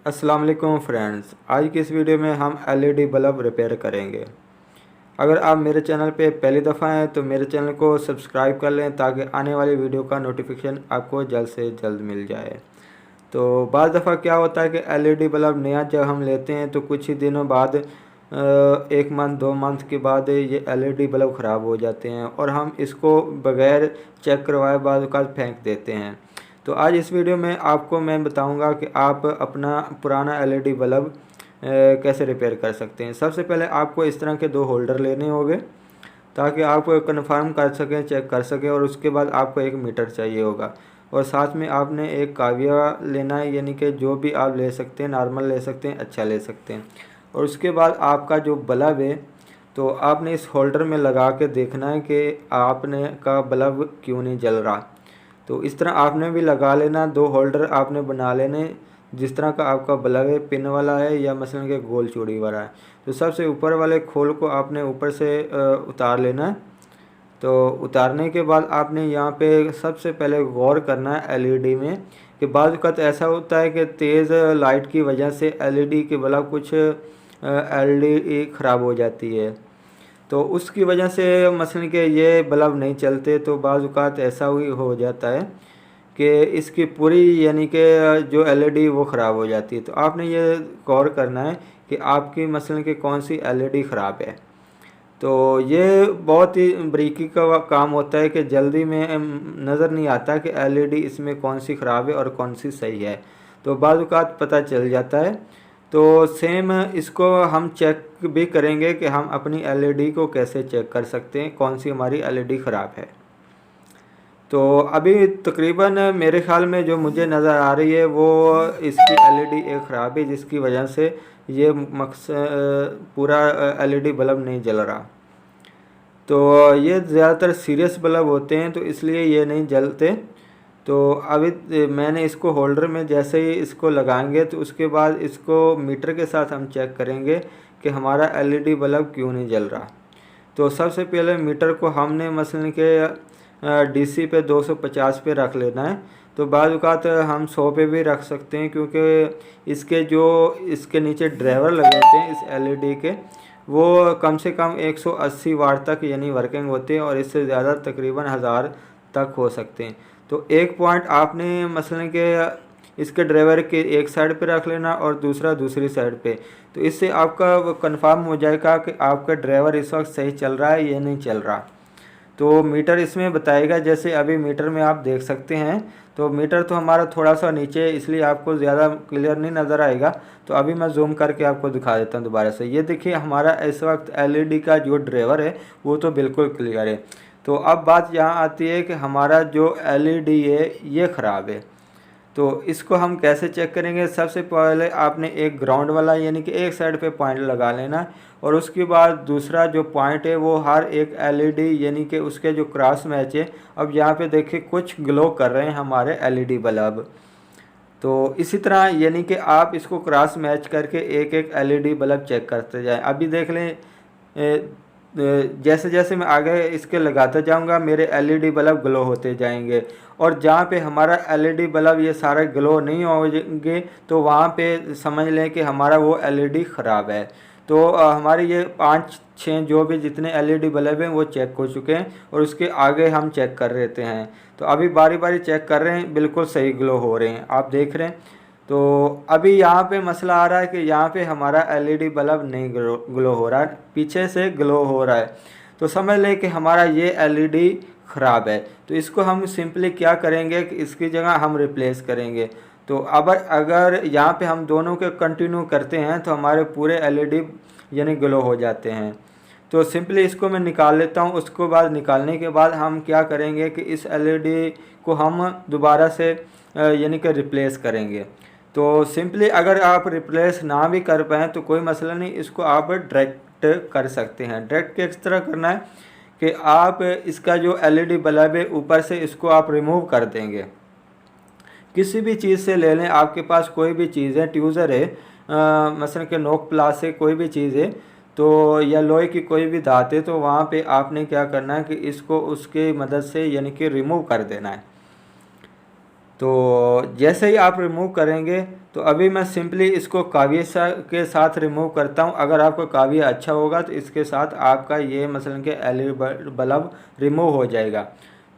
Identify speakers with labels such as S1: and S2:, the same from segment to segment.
S1: अस्सलाम वालेकुम फ्रेंड्स, आज की इस वीडियो में हम एलईडी बल्ब रिपेयर करेंगे। अगर आप मेरे चैनल पे पहली दफ़ा हैं तो मेरे चैनल को सब्सक्राइब कर लें ताकि आने वाली वीडियो का नोटिफिकेशन आपको जल्द से जल्द मिल जाए। तो बाज़ दफ़ा क्या होता है कि एलईडी बल्ब नया जब हम लेते हैं तो कुछ ही दिनों बाद 1 मंथ 2 मंथ के बाद ये एलईडी बल्ब ख़राब हो जाते हैं और हम इसको बग़ैर चेक करवाए बाद औक़ात फेंक देते हैं। तो आज इस वीडियो में आपको मैं बताऊंगा कि आप अपना पुराना एलईडी बल्ब कैसे रिपेयर कर सकते हैं। सबसे पहले आपको इस तरह के 2 होल्डर लेने होंगे ताकि आप कंफर्म कर सकें, चेक कर सकें, और उसके बाद आपको एक मीटर चाहिए होगा और साथ में आपने एक काविया लेना है, यानी कि जो भी आप ले सकते हैं, नॉर्मल ले सकते हैं, अच्छा ले सकते हैं। और उसके बाद आपका जो बल्ब है तो आपने इस होल्डर में लगा के देखना है कि आपने का बल्ब क्यों नहीं जल रहा। तो इस तरह आपने भी लगा लेना, 2 होल्डर आपने बना लेने जिस तरह का आपका बल्ब है, पिन वाला है या मसलन के गोल चूड़ी वाला है। तो सबसे ऊपर वाले खोल को आपने ऊपर से उतार लेना है। तो उतारने के बाद आपने यहाँ पे सबसे पहले गौर करना है एलईडी में कि बाज़ वक़्त ऐसा होता है कि तेज़ लाइट की वजह से एलईडी के बल्ब कुछ एलईडी ख़राब हो जाती है, तो उसकी वजह से मसलन के ये बल्ब नहीं चलते। तो बाज़ औक़ात ऐसा हुई हो जाता है कि इसकी पूरी यानी कि जो एलईडी वो ख़राब हो जाती है। तो आपने ये गौर करना है कि आपकी मसलन के कौन सी एलईडी ख़राब है। तो ये बहुत ही बारीकी का काम होता है कि जल्दी में नज़र नहीं आता कि एलईडी इसमें कौन सी ख़राब है और कौन सी सही है। तो बाज़ औक़ात पता चल जाता है। तो सेम इसको हम चेक भी करेंगे कि हम अपनी एलईडी को कैसे चेक कर सकते हैं, कौन सी हमारी एलईडी ख़राब है। तो अभी तकरीबन मेरे ख़्याल में जो मुझे नज़र आ रही है वो इसकी एलईडी एक ख़राब है, जिसकी वजह से ये पूरा एलईडी बल्ब नहीं जल रहा। तो ये ज़्यादातर सीरियस बल्ब होते हैं तो इसलिए ये नहीं जलते। तो अभी मैंने इसको होल्डर में जैसे ही इसको लगाएंगे तो उसके बाद इसको मीटर के साथ हम चेक करेंगे कि हमारा एलईडी बल्ब क्यों नहीं जल रहा। तो सबसे पहले मीटर को हमने मसलन के डीसी पे 250 पे रख लेना है। तो बाज़ औक़ात हम 100 पे भी रख सकते हैं, क्योंकि इसके नीचे ड्राइवर लगे होते हैं इस एलईडी के, वो कम से कम 180 वाट तक यानी वर्किंग होते हैं और इससे ज़्यादा तकरीबन 1000 तक हो सकते हैं। तो एक पॉइंट आपने मसलन के इसके ड्राइवर के एक साइड पे रख लेना और दूसरा दूसरी साइड पे। तो इससे आपका कंफर्म हो जाएगा कि आपका ड्राइवर इस वक्त सही चल रहा है या नहीं चल रहा। तो मीटर इसमें बताएगा, जैसे अभी मीटर में आप देख सकते हैं। तो मीटर तो हमारा थोड़ा सा नीचे है इसलिए आपको ज़्यादा क्लियर नहीं नज़र आएगा। तो अभी मैं जूम करके आपको दिखा देता हूँ दोबारा से। ये देखिए हमारा इस वक्त एलईडी का जो ड्राइवर है वो तो बिल्कुल क्लियर है। तो अब बात यहाँ आती है कि हमारा जो एलईडी है ये ख़राब है। तो इसको हम कैसे चेक करेंगे। सबसे पहले आपने एक ग्राउंड वाला यानी कि एक साइड पे पॉइंट लगा लेना और उसके बाद दूसरा जो पॉइंट है वो हर एक एलईडी यानी कि उसके जो क्रॉस मैच है। अब यहाँ पे देखिए कुछ ग्लो कर रहे हैं हमारे एलईडी बल्ब। तो इसी तरह यानी कि आप इसको क्रॉस मैच करके एक एक एलईडी बल्ब चेक करते जाएं। अभी देख लें जैसे जैसे मैं आगे इसके लगाता जाऊंगा मेरे एलईडी बल्ब ग्लो होते जाएंगे, और जहाँ पे हमारा एलईडी बल्ब ये सारे ग्लो नहीं होंगे तो वहाँ पे समझ लें कि हमारा वो एलईडी ख़राब है। तो हमारे ये 5-6 जो भी जितने एलईडी बल्ब हैं वो चेक हो चुके हैं और उसके आगे हम चेक कर लेते हैं। तो अभी बारी बारी चेक कर रहे हैं, बिल्कुल सही ग्लो हो रहे हैं, आप देख रहे हैं। तो अभी यहाँ पे मसला आ रहा है कि यहाँ पे हमारा एलईडी बल्ब नहीं ग्लो हो रहा है, पीछे से ग्लो हो रहा है। तो समझ लें कि हमारा ये एलईडी ख़राब है। तो इसको हम सिंपली क्या करेंगे कि इसकी जगह हम रिप्लेस करेंगे। तो अगर यहाँ पे हम दोनों के कंटिन्यू करते हैं तो हमारे पूरे एलईडी यानी ग्लो हो जाते हैं। तो सिंपली इसको मैं निकाल लेता हूँ। उसको बाद निकालने के बाद हम क्या करेंगे कि इस एलईडी को हम दोबारा से यानी कि रिप्लेस करेंगे। तो सिंपली अगर आप रिप्लेस ना भी कर पाएँ तो कोई मसला नहीं, इसको आप डायरेक्ट कर सकते हैं। डायरेक्ट किस तरह करना है कि आप इसका जो एलईडी बल्ब है ऊपर से इसको आप रिमूव कर देंगे। किसी भी चीज़ से ले लें, आपके पास कोई भी चीज़ है, ट्यूज़र है, मसलन के नोक प्लास है, कोई भी चीज़ है तो या लोहे की कोई भी धात है, तो वहाँ पे आपने क्या करना है कि इसको उसके मदद से यानी कि रिमूव कर देना है। तो जैसे ही आप रिमूव करेंगे तो अभी मैं सिंपली इसको काविये के साथ रिमूव करता हूं। अगर आपका काविया अच्छा होगा तो इसके साथ आपका ये मसलन के एलईडी बल्ब रिमूव हो जाएगा।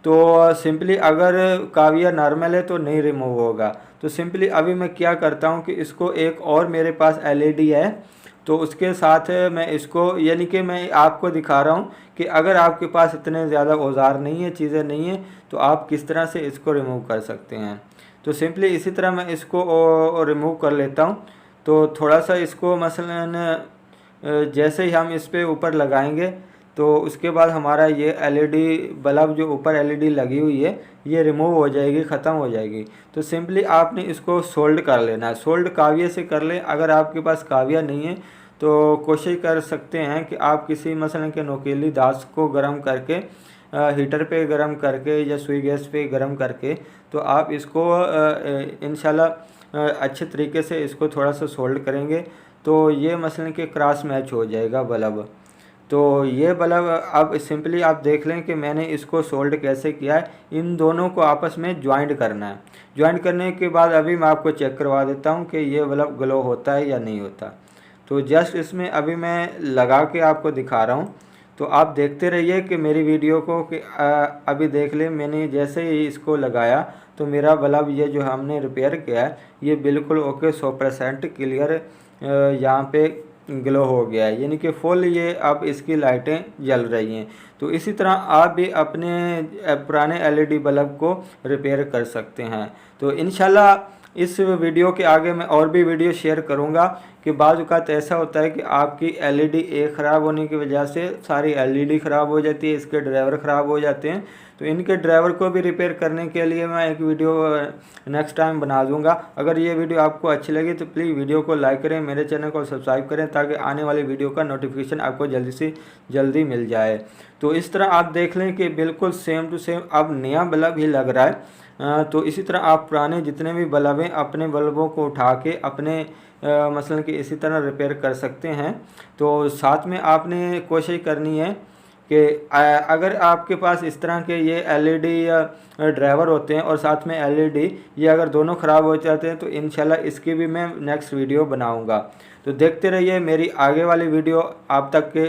S1: तो सिंपली अगर काविया नॉर्मल है तो नहीं रिमूव होगा। तो सिंपली अभी मैं क्या करता हूं कि इसको एक और मेरे पास एलईडी है तो उसके साथ मैं इसको यानी कि मैं आपको दिखा रहा हूँ कि अगर आपके पास इतने ज़्यादा औजार नहीं है, चीज़ें नहीं है, तो आप किस तरह से इसको रिमूव कर सकते हैं। तो सिंपली इसी तरह मैं इसको रिमूव कर लेता हूँ। तो थोड़ा सा इसको मसलन जैसे ही हम इस पे ऊपर लगाएंगे तो उसके बाद हमारा ये एलईडी बल्ब जो ऊपर एलईडी लगी हुई है ये रिमूव हो जाएगी, ख़त्म हो जाएगी। तो सिंपली आपने इसको सोल्ड कर लेना है। सोल्ड काविये से कर लें। अगर आपके पास काविया नहीं है तो कोशिश कर सकते हैं कि आप किसी मसलन के नोकीली दांत को गर्म करके हीटर पे गर्म करके या सुई गैस पे गर्म करके तो आप इसको इंशाल्लाह अच्छे तरीके से इसको थोड़ा सा सोल्ड करेंगे तो ये मसलन के क्रॉस मैच हो जाएगा बल्ब। तो ये बल्ब अब सिंपली आप देख लें कि मैंने इसको सोल्ड कैसे किया है। इन दोनों को आपस में ज्वाइंट करना है। ज्वाइंट करने के बाद अभी मैं आपको चेक करवा देता हूँ कि ये बल्ब ग्लो होता है या नहीं होता। तो जस्ट इसमें अभी मैं लगा के आपको दिखा रहा हूँ। तो आप देखते रहिए कि मेरी वीडियो को कि अभी देख लें मैंने जैसे ही इसको लगाया तो मेरा बल्ब ये जो हमने रिपेयर किया है ये बिल्कुल ओके 100% क्लियर यहाँ पे ग्लो हो गया है, यानी कि फुल ये अब इसकी लाइटें जल रही हैं। तो इसी तरह आप भी अपने पुराने एलईडी बल्ब को रिपेयर कर सकते हैं। तो इंशाल्लाह इस वीडियो के आगे मैं और भी वीडियो शेयर करूंगा कि बाज़ औक़ात ऐसा होता है कि आपकी एलईडी एक ख़राब होने की वजह से सारी एलईडी ख़राब हो जाती है, इसके ड्राइवर ख़राब हो जाते हैं। तो इनके ड्राइवर को भी रिपेयर करने के लिए मैं एक वीडियो नेक्स्ट टाइम बना दूंगा। अगर ये वीडियो आपको अच्छी लगी तो प्लीज़ वीडियो को लाइक करें, मेरे चैनल को सब्सक्राइब करें ताकि आने वाली वीडियो का नोटिफिकेशन आपको जल्दी से जल्दी मिल जाए। तो इस तरह आप देख लें कि बिल्कुल सेम टू सेम अब नया बल्ब ही लग रहा है। तो इसी तरह आप पुराने जितने भी बल्ब हैं अपने बल्बों को उठा के अपने मसलन कि इसी तरह रिपेयर कर सकते हैं। तो साथ में आपने कोशिश करनी है कि अगर आपके पास इस तरह के ये एलईडी या ड्राइवर होते हैं और साथ में एलईडी ये अगर दोनों ख़राब हो जाते हैं तो इंशाल्लाह इसकी भी मैं नेक्स्ट वीडियो बनाऊंगा। तो देखते रहिए मेरी आगे वाली वीडियो आप तक के